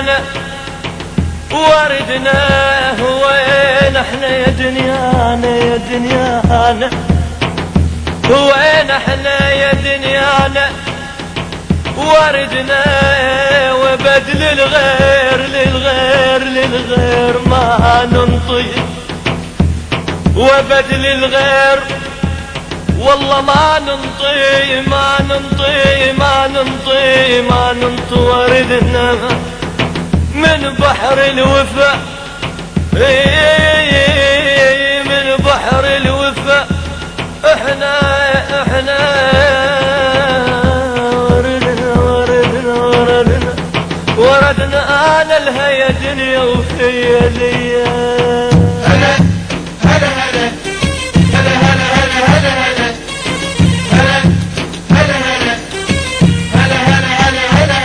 دنيانا وردنا وين احنا يا دنيانا يا دنيانا وين احنا يا دنيانا وردنا وبدل الغير للغير للغير ما ننطي وبدل الغير والله ما ننطي ما ننطي ما ننطي ما ننطي وردنا من بحر الوفا من بحر الوفا احنا وردنا انا لها يا دنيا وفيا ليا هلا هلا هلا هلا هلا هلا هلا هلا هلا هلا هلا هلا هلا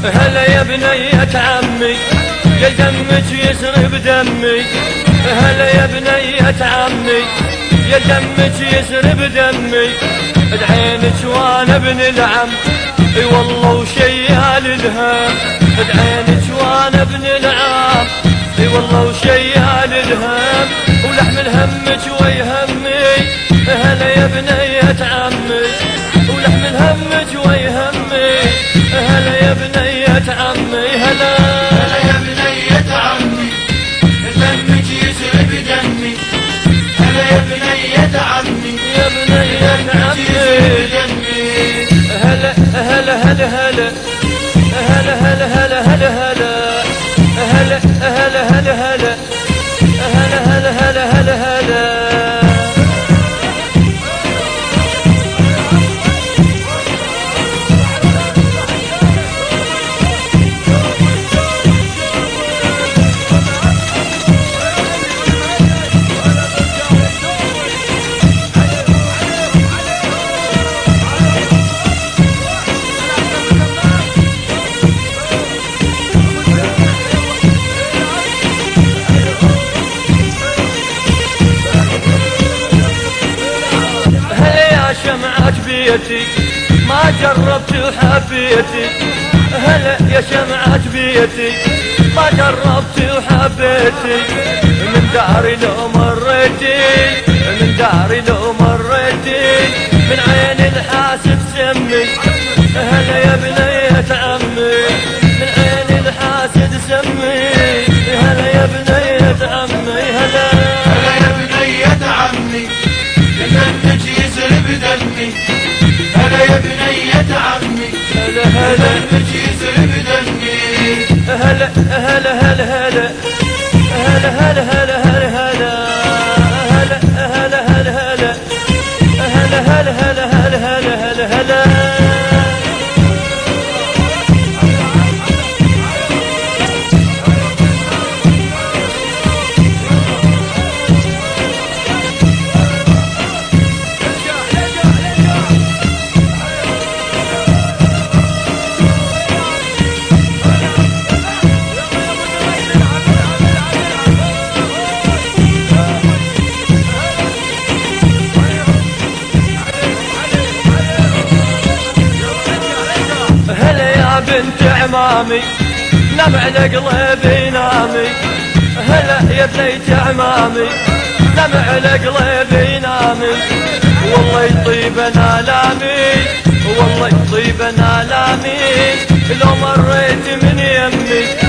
هلا يا بنية عمي يا دمك يسرب دمي هلا يا بنية عمي يا دمك يسرب دمي ادعينك وانا ابن العم اي والله وشيال الهم ادعينك وانا ابن العم اي والله وشيال الهم ولحم الهم جوي همي هلا يا بنية عمي ولحم الهم جوي همي هلا يا بنية عمي هلا هلا يا بنية عمي دمك يسرب دمي هلا يا بنية عمي يا بنية عمي هلا هلا هلا هلا هلا هلا هلا هلا هلا هلا هلا هلا هلا هلا هلا هلا هلا هلا شمعة بيتي ما جربت وحبيتي هلا يا شمعة بيتي ما جربت وحبيتي من داري لو مريتي من داري لو مريتي من عين الحاسب سمي هلا يا بنية عمي من عين الحاسد سمي هلا يا بنية عمي هلا هلا يا بنية عمي دمك يسرب دمي هلا يا بنية عمي هلا هلا دمك يسرب دمي هلا هلا هلا هلا هلا هلا هلا هلا هلا هلا هلا هلا هلا هلا هلا هلا هلا هلا هلا بنت عمامي نام على قلبي نامي هلا يا بنيت عمامي نام على قلبي نامي والله يطيب آلامي والله يطيب آلامي لو مريت من يمي